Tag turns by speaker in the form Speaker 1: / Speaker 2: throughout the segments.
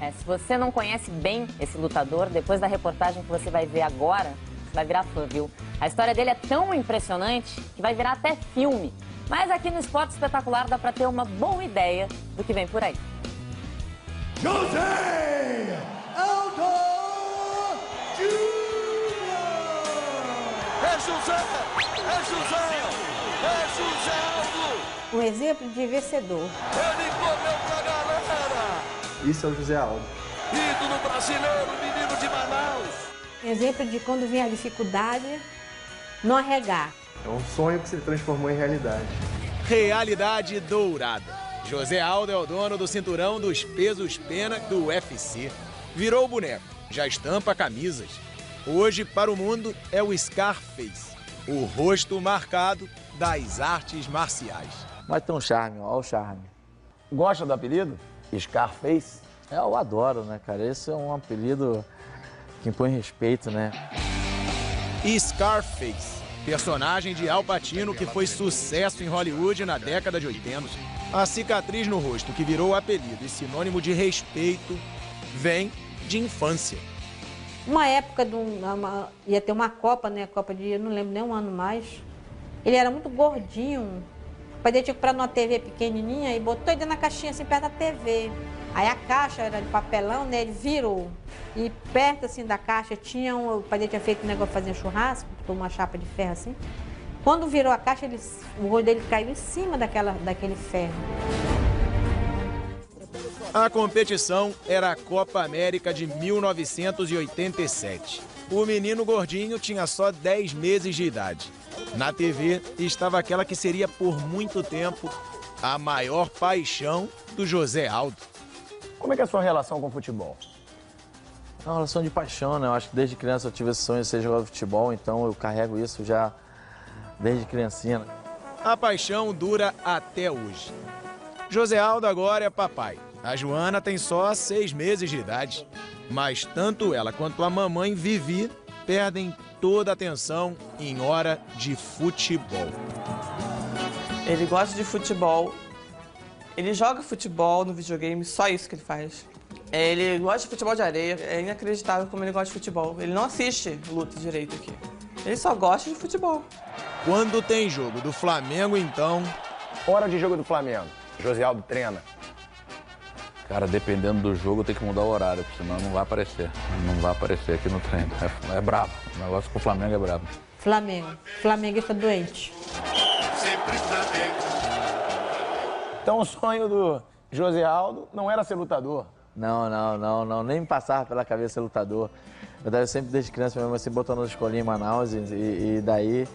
Speaker 1: Se você não conhece bem esse lutador, depois da reportagem que você vai ver agora, você vai virar fã, viu? A história dele é tão impressionante que vai virar até filme. Mas aqui no Esporte Espetacular dá pra ter uma boa ideia do que vem por aí.
Speaker 2: José Aldo Júnior!
Speaker 3: É José! É José! É José Aldo!
Speaker 4: Um exemplo de vencedor.
Speaker 3: Ele correu pra galera!
Speaker 5: Isso é o José Aldo.
Speaker 3: Ídolo brasileiro, menino de Manaus!
Speaker 4: Exemplo de quando vem a dificuldade, não arregar.
Speaker 5: É um sonho que se transformou em realidade.
Speaker 6: Realidade dourada. José Aldo é o dono do cinturão dos pesos pena do UFC. Virou o boneco, já estampa camisas. Hoje, para o mundo, é o Scarface, o rosto marcado das artes marciais.
Speaker 7: Mas tem um charme, olha o charme.
Speaker 8: Gosta do apelido? Scarface?
Speaker 7: Eu adoro, né, cara? Esse é um apelido que impõe respeito, né?
Speaker 6: Scarface, personagem de Al Pacino que foi sucesso em Hollywood na década de 80. A cicatriz no rosto, que virou apelido e sinônimo de respeito, vem de infância.
Speaker 4: Uma época, ia ter uma Copa, né? Copa de, eu não lembro nem um ano mais. Ele era muito gordinho. O pai dele tinha comprado uma TV pequenininha e botou ele dentro da caixinha assim perto da TV. Aí a caixa era de papelão, né? Ele virou. E perto assim da caixa tinha o pai dele tinha feito um negócio de fazer churrasco, botou uma chapa de ferro assim. Quando virou a caixa, o rosto dele caiu em cima daquele ferro.
Speaker 6: A competição era a Copa América de 1987. O menino gordinho tinha só 10 meses de idade. Na TV estava aquela que seria por muito tempo a maior paixão do José Aldo.
Speaker 8: Como é que é a sua relação com o futebol?
Speaker 7: É uma relação de paixão, né? Eu acho que desde criança eu tive esse sonho de ser jogador de futebol, então eu carrego isso já desde criancinha.
Speaker 6: A paixão dura até hoje. José Aldo agora é papai. A Joana tem só 6 meses de idade. Mas tanto ela quanto a mamãe Vivi perdem toda a atenção em hora de futebol.
Speaker 9: Ele gosta de futebol. Ele joga futebol no videogame, só isso que ele faz. Ele gosta de futebol de areia. É inacreditável como ele gosta de futebol. Ele não assiste luta direito aqui. Ele só gosta de futebol.
Speaker 6: Quando tem jogo do Flamengo, então...
Speaker 8: Hora de jogo do Flamengo. José Aldo treina.
Speaker 10: Cara, dependendo do jogo, tem que mudar o horário, senão não vai aparecer. Não vai aparecer aqui no treino. É brabo. O negócio com o Flamengo é brabo.
Speaker 4: Flamengo. Flamenguista doente.
Speaker 8: Então o sonho do José Aldo não era ser lutador.
Speaker 7: Não. Nem me passava pela cabeça ser lutador. Eu sempre desde criança mesmo assim, botando na escolinha em Manaus e daí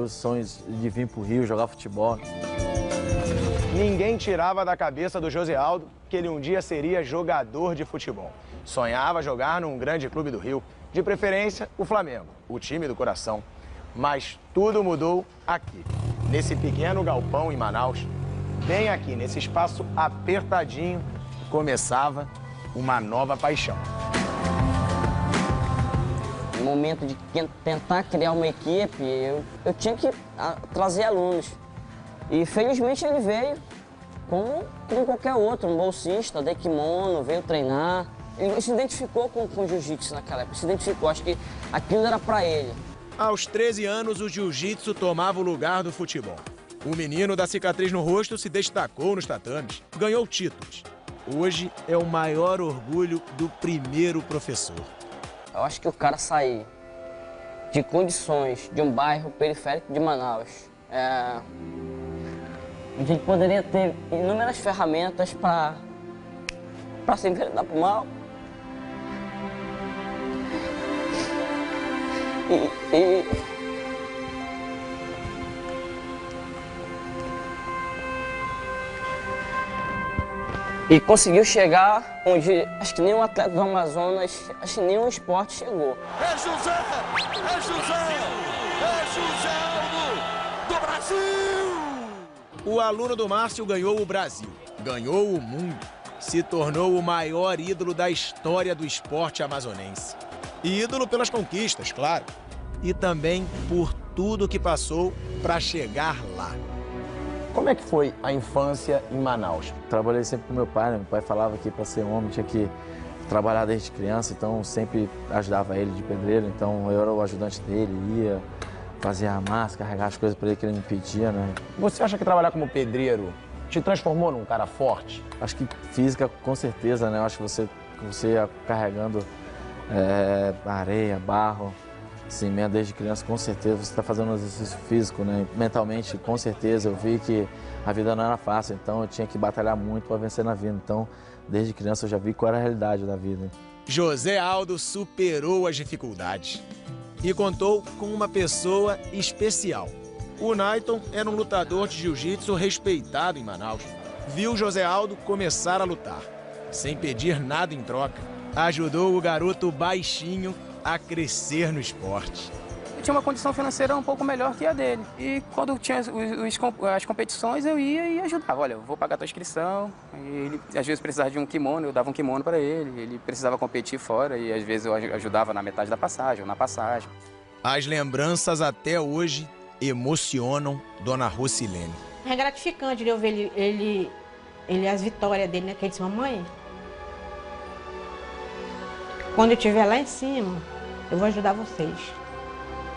Speaker 7: os sonhos de vir pro Rio jogar futebol.
Speaker 8: Ninguém tirava da cabeça do José Aldo que ele um dia seria jogador de futebol. Sonhava jogar num grande clube do Rio, de preferência o Flamengo, o time do coração. Mas tudo mudou aqui, nesse pequeno galpão em Manaus. Bem aqui, nesse espaço apertadinho, começava uma nova paixão.
Speaker 11: No momento de tentar criar uma equipe, eu tinha que trazer alunos. E felizmente ele veio, como qualquer outro, um bolsista, de kimono, veio treinar. Ele se identificou com o jiu-jitsu naquela época, se identificou, acho que aquilo era pra ele.
Speaker 6: Aos 13 anos, o jiu-jitsu tomava o lugar do futebol. O menino da cicatriz no rosto se destacou nos tatames, ganhou títulos. Hoje é o maior orgulho do primeiro professor.
Speaker 11: Eu acho que o cara sair de condições de um bairro periférico de Manaus, a gente poderia ter inúmeras ferramentas para se enveredar pro mal. E conseguiu chegar onde acho que nenhum atleta do Amazonas, acho que nenhum esporte chegou.
Speaker 3: É José! É José! É José Aldo do Brasil!
Speaker 6: O aluno do Márcio ganhou o Brasil, ganhou o mundo, se tornou o maior ídolo da história do esporte amazonense. E ídolo pelas conquistas, claro, e também por tudo que passou para chegar lá.
Speaker 8: Como é que foi a infância em Manaus?
Speaker 7: Trabalhei sempre com meu pai, né? Meu pai falava que para ser homem tinha que trabalhar desde criança, então sempre ajudava ele de pedreiro, então eu era o ajudante dele, ia fazer a massa, carregar as coisas para ele que ele me pedia, né?
Speaker 8: Você acha que trabalhar como pedreiro te transformou num cara forte?
Speaker 7: Acho que física, com certeza, né? Eu acho que você ia carregando areia, barro, cimento desde criança, com certeza você está fazendo um exercício físico, né? Mentalmente, com certeza, eu vi que a vida não era fácil, então eu tinha que batalhar muito para vencer na vida. Então, desde criança eu já vi qual era a realidade da vida.
Speaker 6: José Aldo superou as dificuldades e contou com uma pessoa especial. O Naiton era um lutador de jiu-jitsu respeitado em Manaus. Viu José Aldo começar a lutar. Sem pedir nada em troca, ajudou o garoto baixinho a crescer no esporte.
Speaker 12: Eu tinha uma condição financeira um pouco melhor que a dele. E quando tinha as competições, eu ia e ajudava. Olha, eu vou pagar a tua inscrição. E ele, às vezes, precisava de um kimono, eu dava um kimono para ele. Ele precisava competir fora e, às vezes, eu ajudava na metade da passagem ou na passagem.
Speaker 6: As lembranças até hoje emocionam Dona Rocilene.
Speaker 4: É gratificante de eu ver ele as vitórias dele, né? Que ele disse, mamãe, quando eu estiver lá em cima, eu vou ajudar vocês.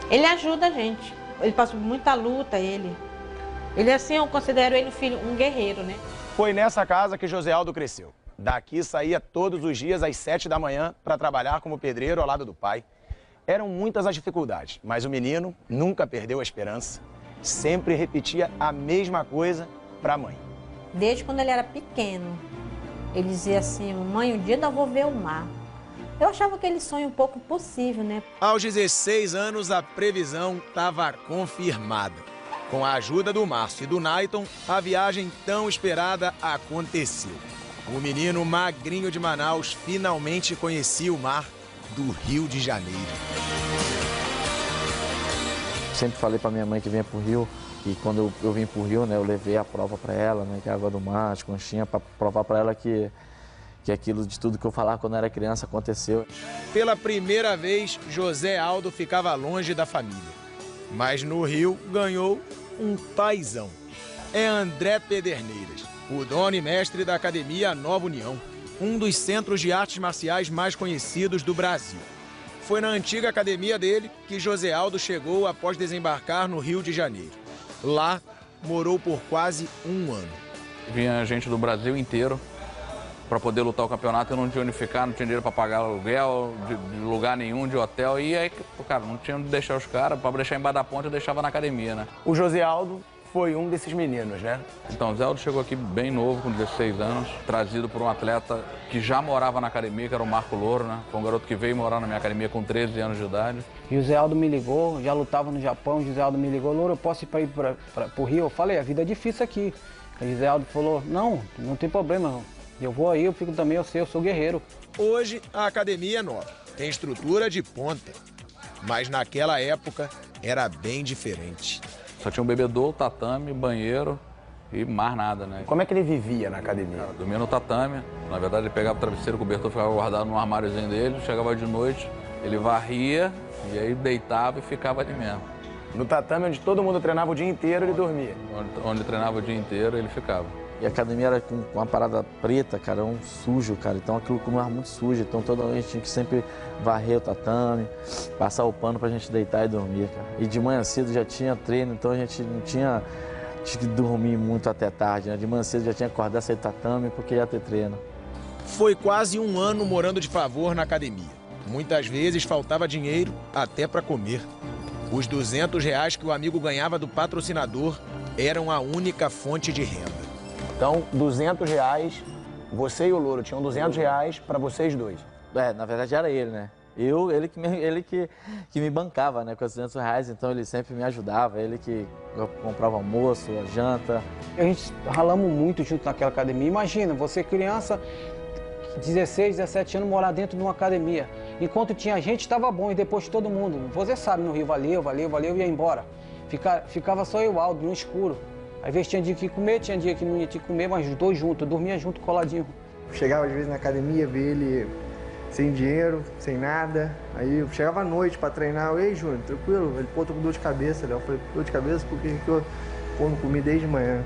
Speaker 4: Ele ajuda a gente. Ele passa por muita luta, ele. Ele, assim, eu considero ele um guerreiro, né?
Speaker 8: Foi nessa casa que José Aldo cresceu. Daqui saía todos os dias às 7 da manhã para trabalhar como pedreiro ao lado do pai. Eram muitas as dificuldades, mas o menino nunca perdeu a esperança. Sempre repetia a mesma coisa para a mãe.
Speaker 4: Desde quando ele era pequeno, ele dizia assim, mãe, um dia eu vou ver o mar. Eu achava aquele sonho um pouco impossível, né?
Speaker 6: Aos 16 anos, a previsão estava confirmada. Com a ajuda do Márcio e do Naiton, a viagem tão esperada aconteceu. O menino magrinho de Manaus finalmente conhecia o mar do Rio de Janeiro.
Speaker 7: Sempre falei para minha mãe que vinha pro Rio, e quando eu vim pro Rio, né, eu levei a prova para ela, né, que é a água do mar, as conchinhas, para provar para ela que aquilo de tudo que eu falava quando era criança aconteceu.
Speaker 6: Pela primeira vez, José Aldo ficava longe da família. Mas no Rio ganhou um paizão. É André Pederneiras, o dono e mestre da Academia Nova União, um dos centros de artes marciais mais conhecidos do Brasil. Foi na antiga academia dele que José Aldo chegou após desembarcar no Rio de Janeiro. Lá, morou por quase um ano.
Speaker 10: Vinha gente do Brasil inteiro para poder lutar o campeonato. Eu não tinha onde ficar, não tinha dinheiro para pagar aluguel, de lugar nenhum, de hotel. E aí, cara, não tinha onde deixar os caras. Para deixar embaixo da ponte, eu deixava na academia, né?
Speaker 8: O José Aldo foi um desses meninos, né?
Speaker 10: Então, o Zé Aldo chegou aqui bem novo, com 16 anos, trazido por um atleta que já morava na academia, que era o Marco Louro, né? Foi um garoto que veio morar na minha academia com 13 anos de idade.
Speaker 13: José Aldo me ligou, já lutava no Japão, José Aldo me ligou, Louro, eu posso ir para o Rio? Eu falei, a vida é difícil aqui. O José Aldo falou, não tem problema, não. Eu vou aí, eu fico também, eu sou guerreiro.
Speaker 6: Hoje, a academia é nova, tem estrutura de ponta. Mas naquela época, era bem diferente.
Speaker 10: Só tinha um bebedouro, tatame, banheiro e mais nada, né?
Speaker 8: Como é que ele vivia na academia?
Speaker 10: Dormia no tatame. Na verdade, ele pegava o travesseiro, o cobertor ficava guardado num armáriozinho dele. Chegava de noite, ele varria e aí deitava e ficava ali mesmo.
Speaker 8: No tatame, onde todo mundo treinava o dia inteiro, ele dormia?
Speaker 10: Onde treinava o dia inteiro, ele ficava.
Speaker 7: E a academia era com uma parada preta, cara, um sujo, cara. Então aquilo começava muito sujo. Então toda noite a gente tinha que sempre varrer o tatame, passar o pano pra gente deitar e dormir, cara. E de manhã cedo já tinha treino, então a gente não tinha que dormir muito até tarde, né? De manhã cedo já tinha que acordar, sair do tatame, porque ia ter treino.
Speaker 6: Foi quase um ano morando de favor na academia. Muitas vezes faltava dinheiro até para comer. Os R$200 que o amigo ganhava do patrocinador eram a única fonte de renda.
Speaker 8: Então, R$200, você e o Louro tinham R$200 para vocês dois.
Speaker 7: Na verdade era ele, né? Ele que me bancava, né, com os R$200, então ele sempre me ajudava, ele que comprava almoço, a janta.
Speaker 13: A gente ralamos muito junto naquela academia. Imagina, você criança, 16, 17 anos, morar dentro de uma academia. Enquanto tinha gente, estava bom, e depois todo mundo. Você sabe, no Rio, valeu, ia embora. Ficava só eu e o Aldo, no escuro. Às vezes tinha dia que ia comer, tinha dia que não ia ter que comer, mas os dois juntos, dormia junto, coladinho.
Speaker 5: Chegava às vezes na academia, ver ele sem dinheiro, sem nada. Aí eu chegava à noite para treinar. Ei, Júnior, tranquilo? Ele, pô, tô com dor de cabeça. Eu falei, dor de cabeça? Porque eu não comi desde manhã.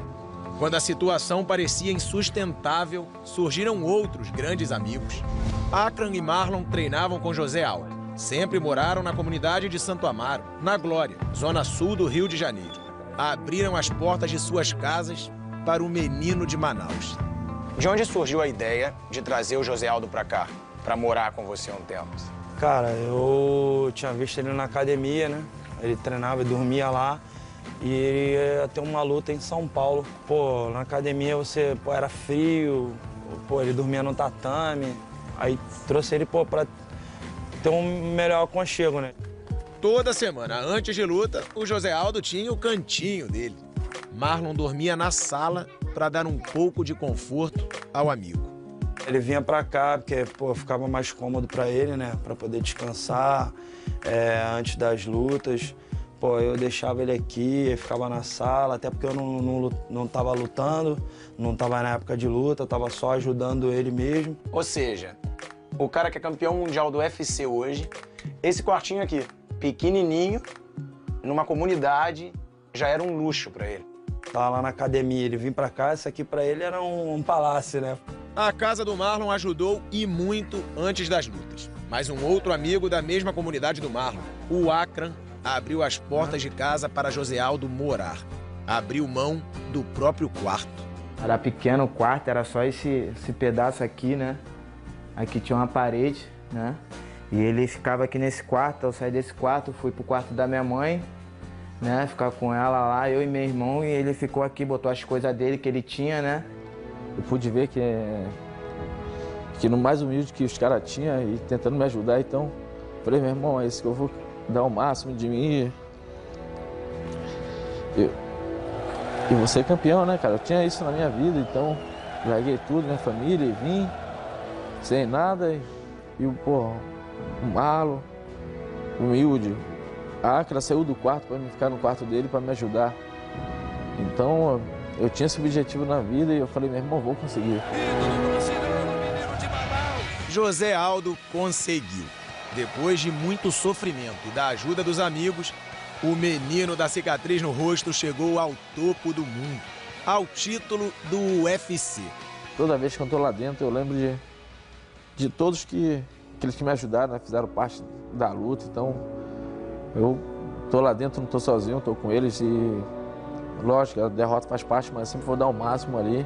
Speaker 6: Quando a situação parecia insustentável, surgiram outros grandes amigos. Akran e Marlon treinavam com José Aldo. Sempre moraram na comunidade de Santo Amaro, na Glória, zona sul do Rio de Janeiro. Abriram as portas de suas casas para o menino de Manaus.
Speaker 8: De onde surgiu a ideia de trazer o José Aldo pra cá, pra morar com você um tempo?
Speaker 14: Cara, eu tinha visto ele na academia, né? Ele treinava e dormia lá. E ele ia ter uma luta em São Paulo. Pô, na academia você, era frio, ele dormia no tatame. Aí trouxe ele, pra ter um melhor aconchego, né?
Speaker 6: Toda semana, antes de luta, o José Aldo tinha o cantinho dele. Marlon dormia na sala para dar um pouco de conforto ao amigo.
Speaker 14: Ele vinha pra cá porque, ficava mais cômodo pra ele, né? Pra poder descansar antes das lutas. Eu deixava ele aqui, ele ficava na sala, até porque eu não tava lutando, não tava na época de luta, eu tava só ajudando ele mesmo.
Speaker 8: Ou seja, o cara que é campeão mundial do UFC hoje, esse quartinho aqui, pequenininho, numa comunidade, já era um luxo pra ele.
Speaker 14: Tava lá na academia, ele vinha pra cá, isso aqui pra ele era um palácio, né?
Speaker 6: A casa do Marlon ajudou e muito antes das lutas. Mas um outro amigo da mesma comunidade do Marlon, o Akran, abriu as portas de casa para José Aldo morar. Abriu mão do próprio quarto.
Speaker 15: Era pequeno o quarto, era só esse pedaço aqui, né? Aqui tinha uma parede, né? E ele ficava aqui nesse quarto, eu saí desse quarto, fui pro quarto da minha mãe, né? Ficar com ela lá, eu e meu irmão, e ele ficou aqui, botou as coisas dele que ele tinha, né?
Speaker 7: Eu pude ver que no mais humilde que os caras tinham e tentando me ajudar, então falei, meu irmão, é isso que eu vou dar o máximo de mim. E vou ser campeão, né, cara? Eu tinha isso na minha vida, então larguei tudo, minha família, e vim sem nada. E o Marlon, humilde, a Akra saiu do quarto para me ficar no quarto dele para me ajudar. Então eu tinha esse objetivo na vida e eu falei, meu irmão, vou conseguir.
Speaker 6: José Aldo conseguiu. Depois de muito sofrimento e da ajuda dos amigos, o menino da cicatriz no rosto chegou ao topo do mundo, ao título do UFC.
Speaker 7: Toda vez que eu estou lá dentro, eu lembro de todos aqueles que me ajudaram, né, fizeram parte da luta. Então, eu estou lá dentro, não estou sozinho, estou com eles e, lógico, a derrota faz parte, mas sempre vou dar o máximo ali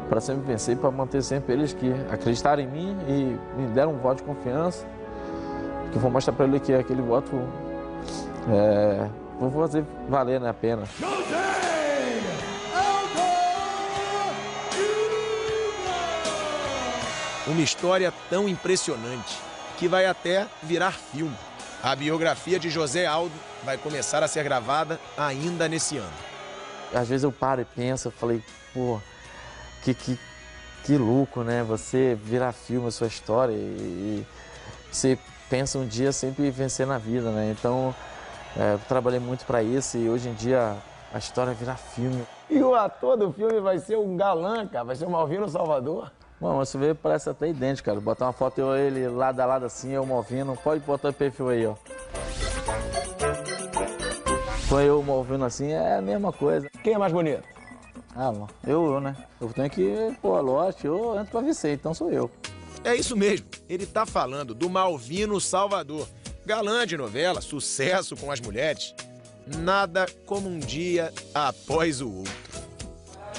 Speaker 7: para sempre vencer e para manter sempre eles que acreditaram em mim e me deram um voto de confiança. Que eu vou mostrar para ele que aquele voto vou fazer valer, né, a pena.
Speaker 6: Uma história tão impressionante que vai até virar filme. A biografia de José Aldo vai começar a ser gravada ainda nesse ano.
Speaker 7: Às vezes eu paro e penso, eu falei, que louco, né? Você virar filme a sua história e você pensa um dia sempre vencer na vida, né? Então, eu trabalhei muito para isso e hoje em dia a história vira filme.
Speaker 8: E o ator do filme vai ser um galã, cara, vai ser o Malvino Salvador.
Speaker 7: Mano, você vê, parece até idêntico, cara. Botar uma foto ele lado a lado assim, eu Malvino. Pode botar o perfil aí, ó. Com eu Malvino assim, é a mesma coisa.
Speaker 8: Quem é mais bonito?
Speaker 7: Ah, mano, eu, né? Eu tenho que, lógico, eu entro pra vencer, então sou eu.
Speaker 6: É isso mesmo, ele tá falando do Malvino Salvador. Galã de novela, sucesso com as mulheres. Nada como um dia após o outro.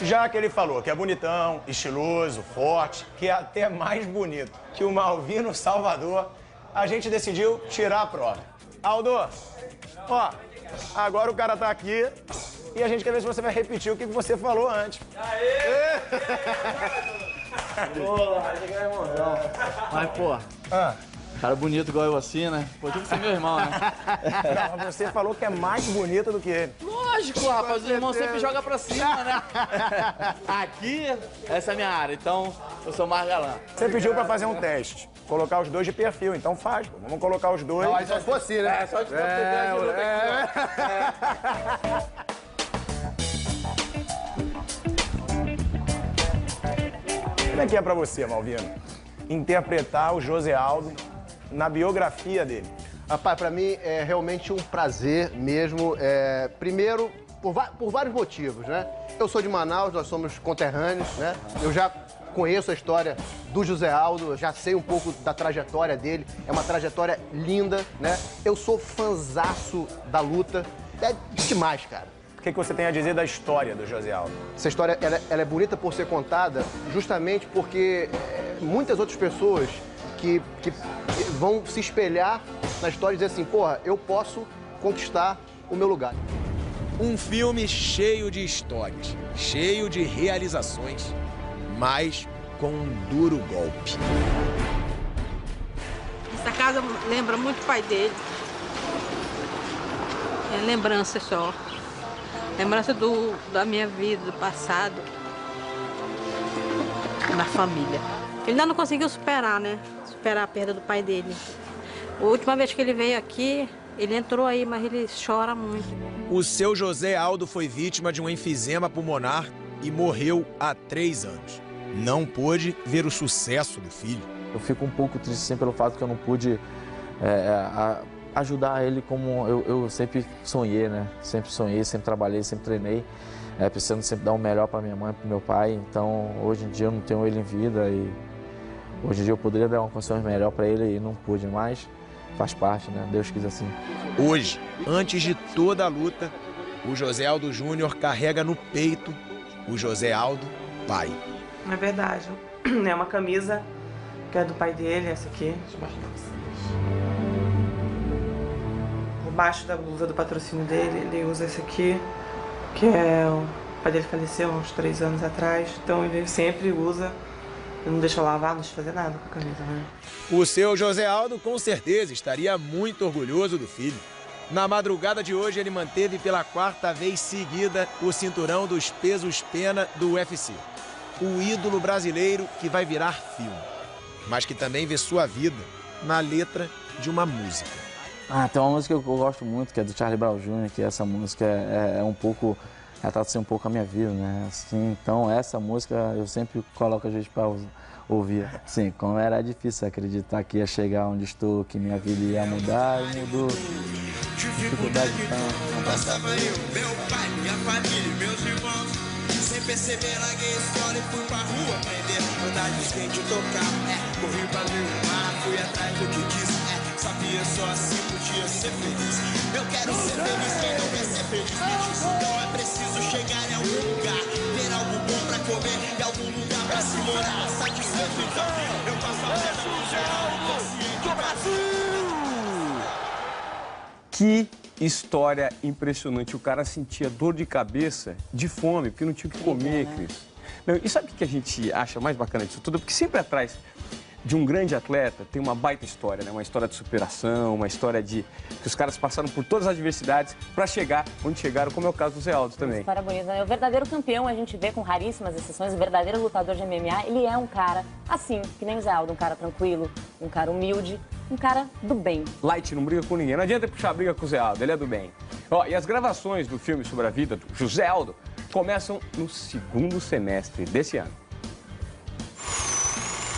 Speaker 8: Já que ele falou que é bonitão, estiloso, forte, que é até mais bonito que o Malvino Salvador, a gente decidiu tirar a prova. Aldo, ó, agora o cara tá aqui e a gente quer ver se você vai repetir o que você falou antes.
Speaker 15: Aê! Pô, irmãozão. Mas, cara bonito igual eu assim, né? Pô, tem que ser meu irmão, né?
Speaker 8: Não, mas você falou que é mais bonito do que ele.
Speaker 15: Lógico, rapaz, o irmão sempre joga pra cima, né? Aqui, essa é a minha área, então eu sou mais galã.
Speaker 8: Você pediu pra fazer um teste, colocar os dois de perfil, então faz, pô. Vamos colocar os dois.
Speaker 15: Não, aí só se fosse, né? É, só de
Speaker 8: Como é que é pra você, Malvino, interpretar o José Aldo na biografia dele?
Speaker 16: Rapaz, pra mim é realmente um prazer mesmo. Primeiro, por vários motivos, né? Eu sou de Manaus, nós somos conterrâneos, né? Eu já conheço a história do José Aldo, já sei um pouco da trajetória dele. É uma trajetória linda, né? Eu sou fanzaço da luta. É demais, cara.
Speaker 8: O que você tem a dizer da história do José Aldo?
Speaker 16: Essa história ela é bonita por ser contada justamente porque muitas outras pessoas que vão se espelhar na história e dizer assim, porra, eu posso conquistar o meu lugar.
Speaker 6: Um filme cheio de histórias, cheio de realizações, mas com um duro golpe.
Speaker 4: Essa casa lembra muito o pai dele. É lembrança só. Lembrança da minha vida, do passado, da família. Ele ainda não conseguiu superar, né? Superar a perda do pai dele. A última vez que ele veio aqui, ele entrou aí, mas ele chora muito.
Speaker 6: O seu José Aldo foi vítima de um enfisema pulmonar e morreu há 3 anos. Não pôde ver o sucesso do filho.
Speaker 7: Eu fico um pouco triste sim, pelo fato que eu não pude ajudar ele como eu sempre sonhei, né? Sempre sonhei, sempre trabalhei, sempre treinei, precisando sempre dar o melhor para minha mãe, para meu pai. Então, hoje em dia eu não tenho ele em vida e hoje em dia eu poderia dar uma condição melhor para ele e não pude mais. Faz parte, né? Deus quis assim.
Speaker 6: Hoje, antes de toda a luta, o José Aldo Júnior carrega no peito o José Aldo pai.
Speaker 9: É verdade. É uma camisa que é do pai dele, essa aqui. Por baixo da blusa do patrocínio dele, ele usa esse aqui, que o pai dele faleceu há uns 3 anos atrás, então ele sempre usa. Ele não deixa lavar, não deixa fazer nada com a camisa, né?
Speaker 6: O seu José Aldo, com certeza, estaria muito orgulhoso do filho. Na madrugada de hoje, ele manteve pela 4ª vez seguida o cinturão dos pesos pena do UFC. O ídolo brasileiro que vai virar filme, mas que também vê sua vida na letra de uma música.
Speaker 7: Tem uma música que eu gosto muito, que é do Charlie Brown Jr., que essa música é um pouco... retrata um pouco a minha vida, né? Assim, então, essa música eu sempre coloco às vezes para ouvir. Sim, como era difícil acreditar que ia chegar onde estou, que minha vida ia mudar e mudou. Dificuldade
Speaker 3: Passava eu, meu pai, minha família, meus irmãos. Sem perceber, larguei a escola e fui pra rua aprender. Andar de skate, tocar, corri pra ver o mar, fui atrás do que quis, sabia só assim podia ser feliz. Eu quero ser feliz, quem não quer ser feliz, então é preciso chegar em algum lugar, ter algo bom pra comer, em algum lugar pra se morar, satisfeito, então eu passo a festa no geral, consciente do Brasil.
Speaker 17: Que história impressionante. O cara sentia dor de cabeça, de fome, porque não tinha o que comer, Cris. Não, e sabe o que a gente acha mais bacana disso tudo? Porque sempre atrás de um grande atleta tem uma baita história, né? Uma história de superação, uma história de que os caras passaram por todas as adversidades para chegar onde chegaram, como é o caso do Zé Aldo também.
Speaker 1: História bonita, né? O verdadeiro campeão, a gente vê com raríssimas exceções, o verdadeiro lutador de MMA, ele é um cara assim, que nem o Zé Aldo, um cara tranquilo, um cara humilde, um cara do bem.
Speaker 17: Light, não briga com ninguém, não adianta puxar briga com o Zé Aldo, ele é do bem. E as gravações do filme sobre a vida do José Aldo começam no 2º semestre desse ano.